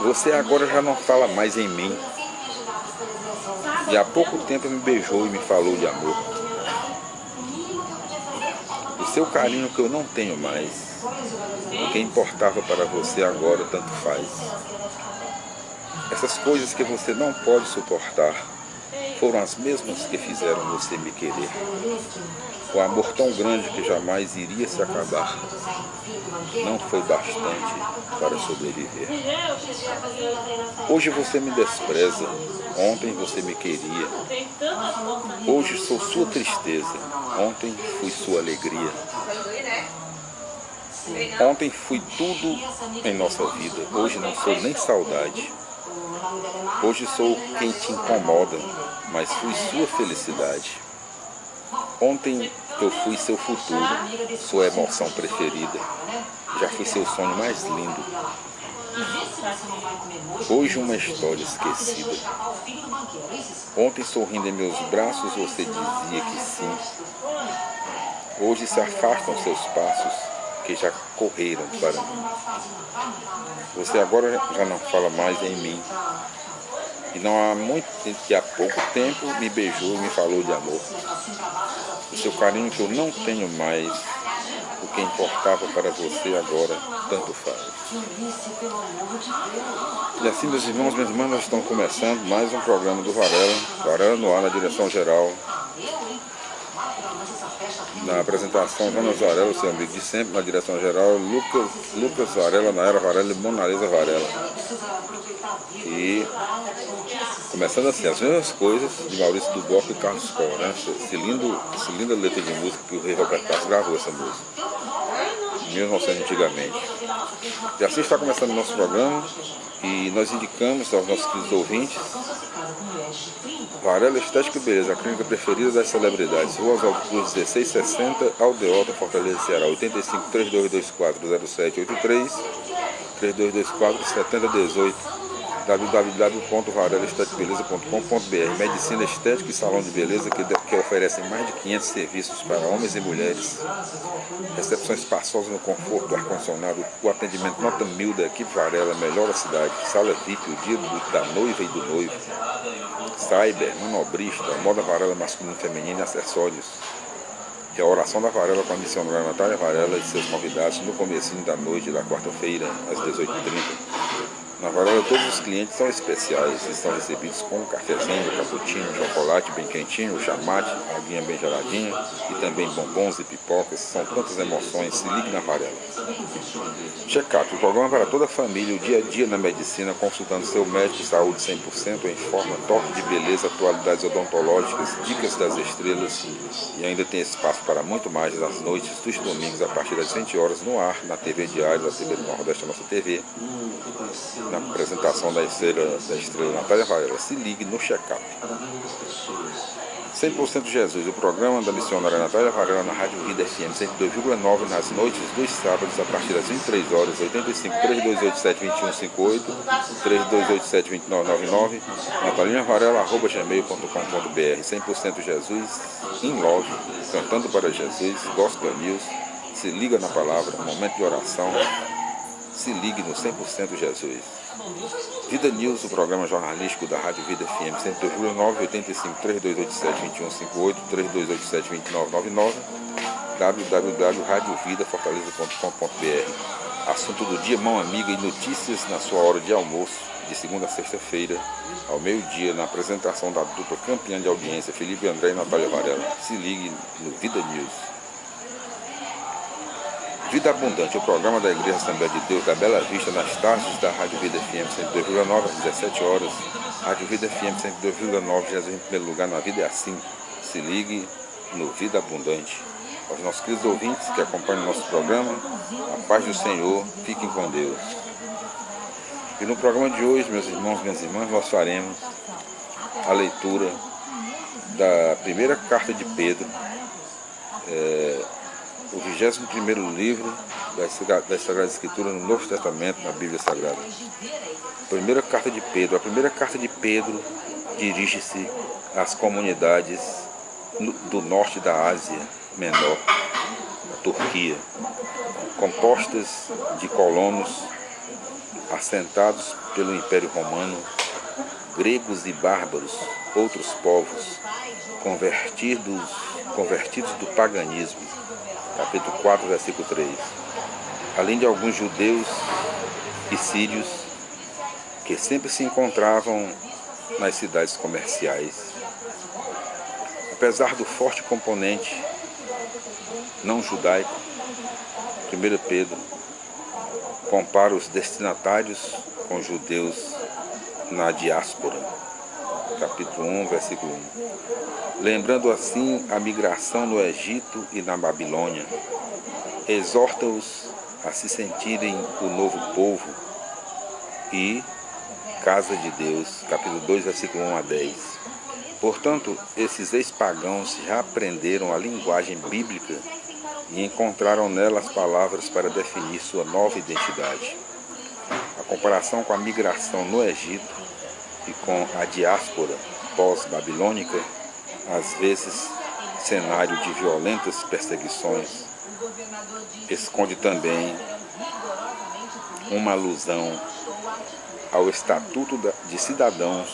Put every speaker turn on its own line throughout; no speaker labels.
Você agora já não fala mais em mim. E há pouco tempo me beijou e me falou de amor. O seu carinho que eu não tenho mais. O que importava para você agora tanto faz. Essas coisas que você não pode suportar foram as mesmas que fizeram você me querer. O amor tão grande que jamais iria se acabar não foi bastante para sobreviver. Hoje você me despreza, ontem você me queria. Hoje sou sua tristeza, ontem fui sua alegria. Ontem fui tudo em nossa vida, hoje não sou nem saudade. Hoje sou quem te incomoda, mas fui sua felicidade. Ontem eu fui seu futuro, sua emoção preferida. Já fui seu sonho mais lindo. Hoje uma história esquecida. Ontem sorrindo em meus braços você dizia que sim. Hoje se afastam seus passos que já correram para mim. Você agora já não fala mais em mim. E há pouco tempo me beijou e me falou de amor. O seu carinho que eu não tenho mais, o que importava para você agora, tanto faz. E assim, meus irmãos, minhas irmãs, nós estamos começando mais um programa do Varela. Varela no ar, na direção geral. Na apresentação, Jonas Varela, seu amigo de sempre, na direção geral, Lucas Varela, Naira Varela e Monalisa Varela. E começando assim, as mesmas coisas de Maurício Duboc e Carlos Coll, né? Essa linda letra de música que o Rei Roberto Carlos gravou essa música, em 1900 antigamente. E assim está começando o nosso programa e nós indicamos aos nossos queridos ouvintes Varela Estética e Beleza, a clínica preferida das celebridades. Rua Oswaldo Cruz 1660, Aldeota, Fortaleza, Ceará. 85 3224 0783 3224 7018 www.varelaesteticabeleza.com.br. Medicina estética e salão de beleza que oferecem mais de 500 serviços para homens e mulheres. Recepção espaçosa no conforto, ar-condicionado, o atendimento nota 1000 da equipe Varela, melhor a cidade. Sala VIP, o dia da noiva e do noivo. Cyber, manobrista, moda Varela masculino e feminino e acessórios. E a oração da Varela com a missionária Natália Varela e seus convidados no comecinho da noite da quarta-feira, às 18h30. Na Varela todos os clientes são especiais e são recebidos com um cafezinho, cappuccino, chocolate bem quentinho, chamate, aguinha bem geladinha e também bombons e pipocas. São tantas emoções, se ligue na Varela. Check-up, o programa para toda a família, o dia a dia na medicina, consultando seu médico de saúde 100% em forma, toque de beleza, atualidades odontológicas, dicas das estrelas e ainda tem espaço para muito mais nas noites dos domingos a partir das 20 horas no ar, na TV Diário, da TV do Nordeste, a nossa TV. Na apresentação da estrela Natália Varela. Se ligue no check-up. 100% Jesus, o programa da missionária Natália Varela na Rádio Vida FM 102,9 nas noites dos sábados a partir das 23 horas, 85 3287 2158, 3287 2999, natalinhavarela@gmail.com.br. 100% Jesus, in love, cantando para Jesus, Gospel News, se liga na palavra, momento de oração. Se ligue no 100% Jesus. Vida News, o programa jornalístico da Rádio Vida FM 102,9, 85 3287 2158, 3287 2999, www.radiovidafortaleza.com.br. Assunto do dia, mão amiga e notícias na sua hora de almoço, de segunda a sexta-feira, ao meio-dia, na apresentação da dupla campeã de audiência, Felipe André e Natália Varela. Se ligue no Vida News. Vida Abundante, o programa da Igreja Assembleia de Deus da Bela Vista, nas tardes da Rádio Vida FM 102,9 às 17 horas. Rádio Vida FM 102,9, Jesus em primeiro lugar, na vida é assim. Se ligue no Vida Abundante. Aos nossos queridos ouvintes que acompanham o nosso programa, a paz do Senhor, fiquem com Deus. E no programa de hoje, meus irmãos e minhas irmãs, nós faremos a leitura da primeira carta de Pedro, o 21º livro das Sagradas Escrituras no Novo Testamento, na Bíblia Sagrada. Primeira carta de Pedro. A primeira carta de Pedro dirige-se às comunidades do norte da Ásia Menor, da Turquia, compostas de colonos assentados pelo Império Romano, gregos e bárbaros, outros povos, convertidos do paganismo, capítulo 4, versículo 3, além de alguns judeus e sírios que sempre se encontravam nas cidades comerciais. Apesar do forte componente não judaico, 1 Pedro compara os destinatários com judeus na diáspora, capítulo 1, versículo 1. Lembrando assim a migração no Egito e na Babilônia, exorta-os a se sentirem o novo povo e casa de Deus, capítulo 2, versículo 1 a 10. Portanto, esses ex-pagãos já aprenderam a linguagem bíblica e encontraram nela as palavras para definir sua nova identidade. A comparação com a migração no Egito e com a diáspora pós-babilônica, às vezes cenário de violentas perseguições, esconde também uma alusão ao estatuto de cidadãos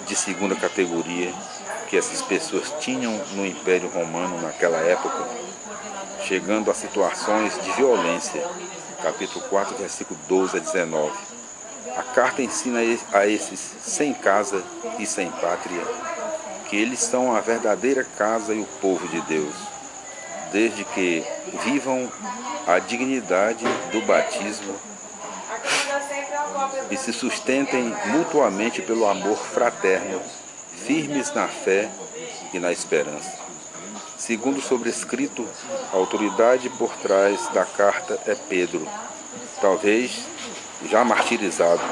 de segunda categoria que essas pessoas tinham no Império Romano naquela época, chegando a situações de violência, capítulo 4, versículo 12 a 19. A carta ensina a esses sem casa e sem pátria que eles são a verdadeira casa e o povo de Deus, desde que vivam a dignidade do batismo e se sustentem mutuamente pelo amor fraterno, firmes na fé e na esperança. Segundo o sobrescrito, a autoridade por trás da carta é Pedro, talvez já martirizado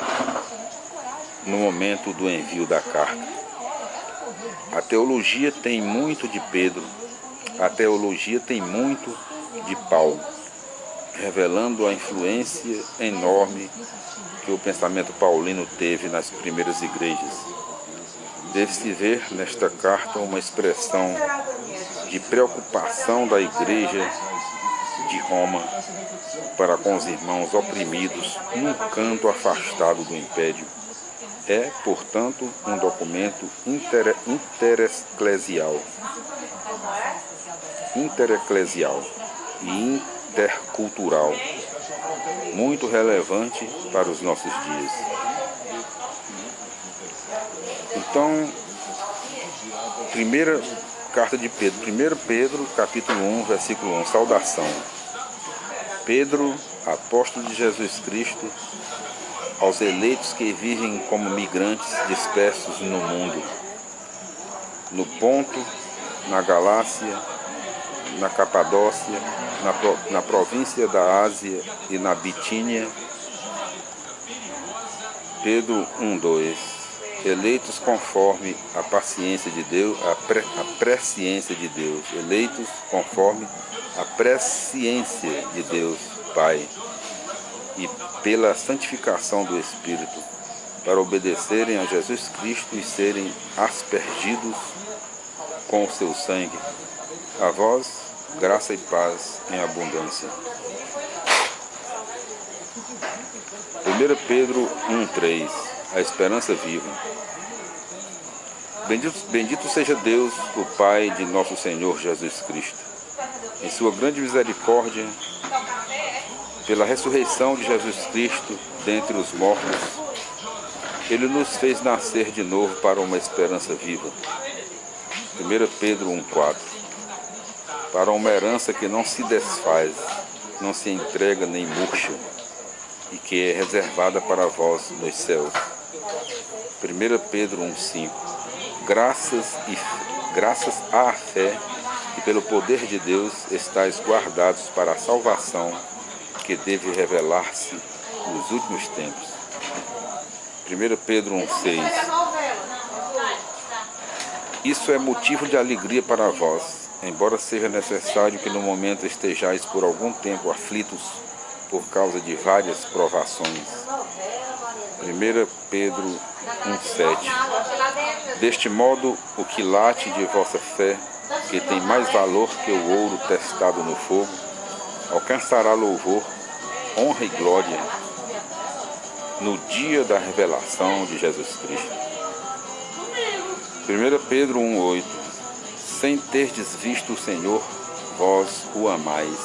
no momento do envio da carta. A teologia tem muito de Pedro, a teologia tem muito de Paulo, revelando a influência enorme que o pensamento paulino teve nas primeiras igrejas. Deve-se ver nesta carta uma expressão de preocupação da igreja de Roma para com os irmãos oprimidos num canto afastado do império. É, portanto, um documento intereclesial e intercultural, muito relevante para os nossos dias. Então, primeira carta de Pedro, 1 Pedro, capítulo 1, versículo 1, saudação. Pedro, apóstolo de Jesus Cristo, aos eleitos que vivem como migrantes dispersos no mundo, no Ponto, na Galácia, na Capadócia, na província da Ásia e na Bitínia. Pedro 1:2. Eleitos conforme a paciência de Deus, a presciência de Deus. Eleitos conforme a presciência de Deus, Pai, e pela santificação do Espírito, para obedecerem a Jesus Cristo e serem aspergidos com o seu sangue. A vós, graça e paz em abundância. 1 Pedro 1:3. A esperança viva. Bendito seja Deus, o Pai de nosso Senhor Jesus Cristo. Em sua grande misericórdia, pela ressurreição de Jesus Cristo dentre os mortos, Ele nos fez nascer de novo para uma esperança viva. 1 Pedro 1:4. Para uma herança que não se desfaz, não se entrega nem murcha, e que é reservada para vós nos céus. 1 Pedro 1:5. Graças à fé e pelo poder de Deus estáis guardados para a salvação que deve revelar-se nos últimos tempos. 1 Pedro 1:6. Isso é motivo de alegria para vós, embora seja necessário que no momento estejais por algum tempo aflitos por causa de várias provações. 1 Pedro 1:7. Deste modo, o quilate de vossa fé, que tem mais valor que o ouro testado no fogo, alcançará louvor, honra e glória no dia da revelação de Jesus Cristo. 1 Pedro 1,8. Sem terdes visto o Senhor, vós o amais.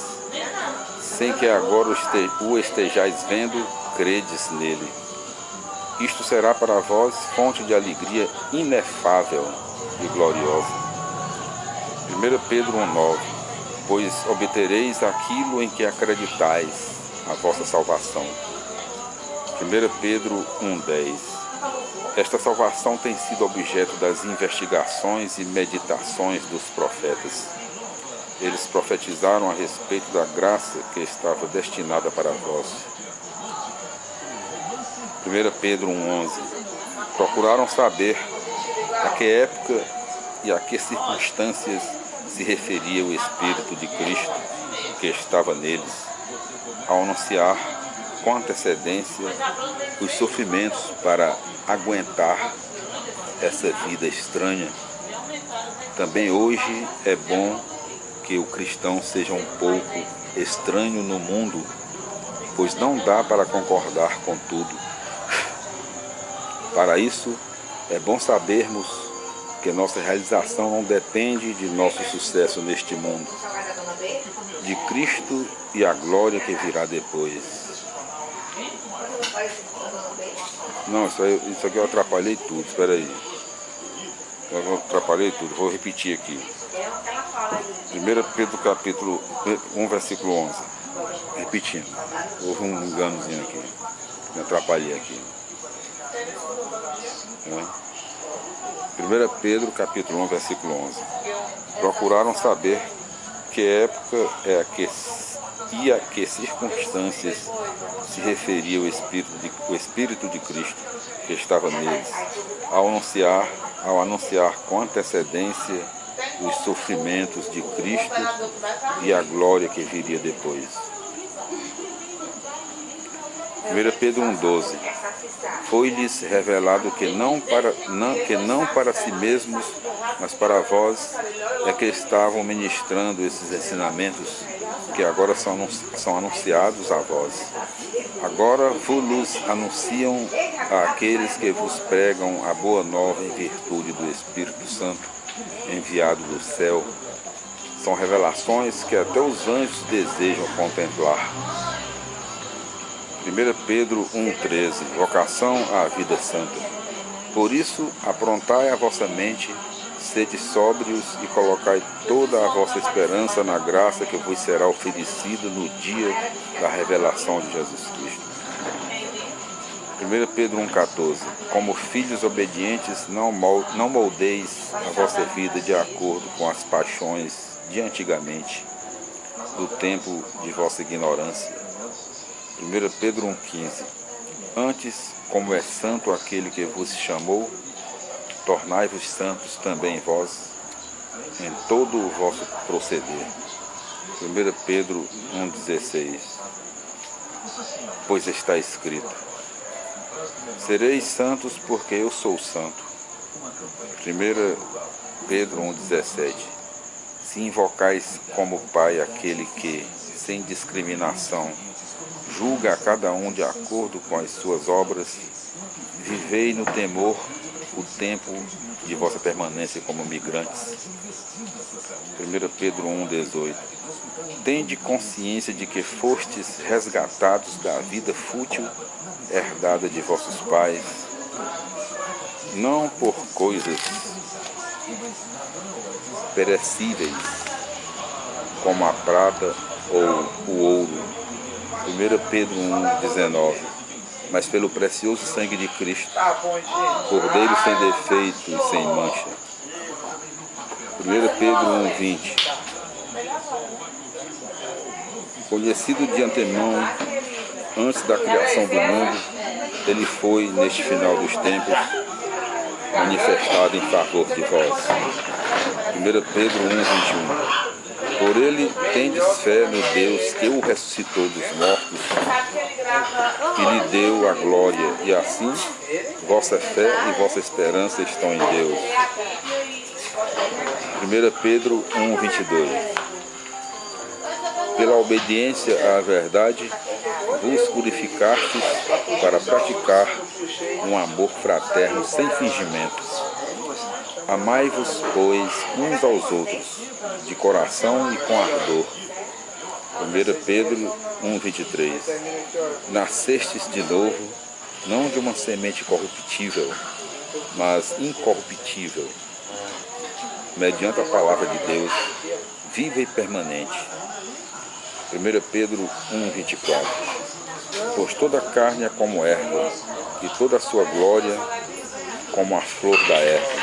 Sem que agora o estejais vendo, credes nele. Isto será para vós fonte de alegria inefável e gloriosa. 1 Pedro 1,9. Pois obtereis aquilo em que acreditais, a vossa salvação. 1 Pedro 1,10. Esta salvação tem sido objeto das investigações e meditações dos profetas. Eles profetizaram a respeito da graça que estava destinada para vós. 1 Pedro 1,11. Procuraram saber a que época e a que circunstâncias se referia o Espírito de Cristo que estava neles, ao anunciar com antecedência os sofrimentos para aguentar essa vida estranha. Também hoje é bom que o cristão seja um pouco estranho no mundo, pois não dá para concordar com tudo. Para isso, é bom sabermos que nossa realização não depende de nosso sucesso neste mundo, de Cristo e a glória que virá depois. Não, isso aqui eu atrapalhei tudo, espera aí. Eu atrapalhei tudo, vou repetir aqui. 1 Pedro capítulo 1, versículo 11. Repetindo, houve um enganozinho aqui, me atrapalhei aqui. 1 Pedro capítulo 1, versículo 11. Procuraram saber que época é a que circunstâncias se referia o Espírito de Cristo que estava neles, ao anunciar com antecedência os sofrimentos de Cristo e a glória que viria depois. 1 Pedro 1,12. Foi-lhes revelado que não para si mesmos, mas para vós é que estavam ministrando esses ensinamentos que agora são anunciados a vós. Agora vos anunciam àqueles que vos pregam a boa nova em virtude do Espírito Santo enviado do céu. São revelações que até os anjos desejam contemplar. 1 Pedro 1,13. Vocação à vida santa. Por isso, aprontai a vossa mente, sede sóbrios e colocai toda a vossa esperança na graça que vos será oferecida no dia da revelação de Jesus Cristo. 1 Pedro 1,14. Como filhos obedientes, não moldeis a vossa vida de acordo com as paixões de antigamente, do tempo de vossa ignorância. 1 Pedro 1,15. Antes, como é santo aquele que vos chamou, tornai-vos santos também vós, em todo o vosso proceder. 1 Pedro 1,16. Pois está escrito: sereis santos porque eu sou santo. 1 Pedro 1,17. Se invocais como Pai aquele que, sem discriminação, julga a cada um de acordo com as suas obras, vivei no temor o tempo de vossa permanência como migrantes. 1 Pedro 1,18. Tende consciência de que fostes resgatados da vida fútil herdada de vossos pais, não por coisas perecíveis, como a prata ou o ouro. 1 Pedro 1,19. Mas pelo precioso sangue de Cristo, Cordeiro sem defeito e sem mancha. 1 Pedro 1,20. Conhecido de antemão, antes da criação do mundo, ele foi, neste final dos tempos, manifestado em favor de vós. 1 Pedro 1,21. Por ele tendes fé no Deus que o ressuscitou dos mortos e lhe deu a glória, e assim vossa fé e vossa esperança estão em Deus. 1 Pedro 1,22. Pela obediência à verdade, vos purificastes para praticar um amor fraterno sem fingimento. Amai-vos, pois, uns aos outros, de coração e com ardor. 1 Pedro 1,23. Nascestes de novo, não de uma semente corruptível, mas incorruptível, mediante a palavra de Deus, viva e permanente. 1 Pedro 1,24. Pois toda a carne é como erva, e toda a sua glória como a flor da erva.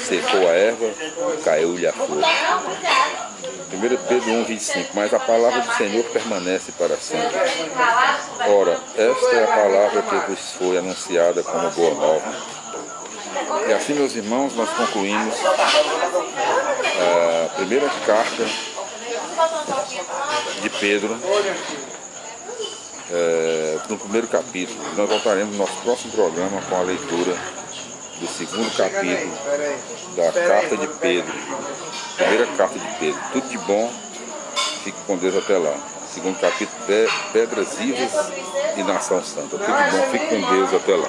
Secou a erva, caiu-lhe a flor. 1 Pedro 1,25. Mas a palavra do Senhor permanece para sempre. Ora, esta é a palavra que vos foi anunciada como boa nova. E assim, meus irmãos, nós concluímos a primeira carta de Pedro, no primeiro capítulo. Nós voltaremos no nosso próximo programa com a leitura do segundo capítulo da carta de Pedro, primeira carta de Pedro. Tudo de bom, fique com Deus até lá. Segundo capítulo, Pedras Vivas e Nação Santa. Tudo de bom, fique com Deus até lá.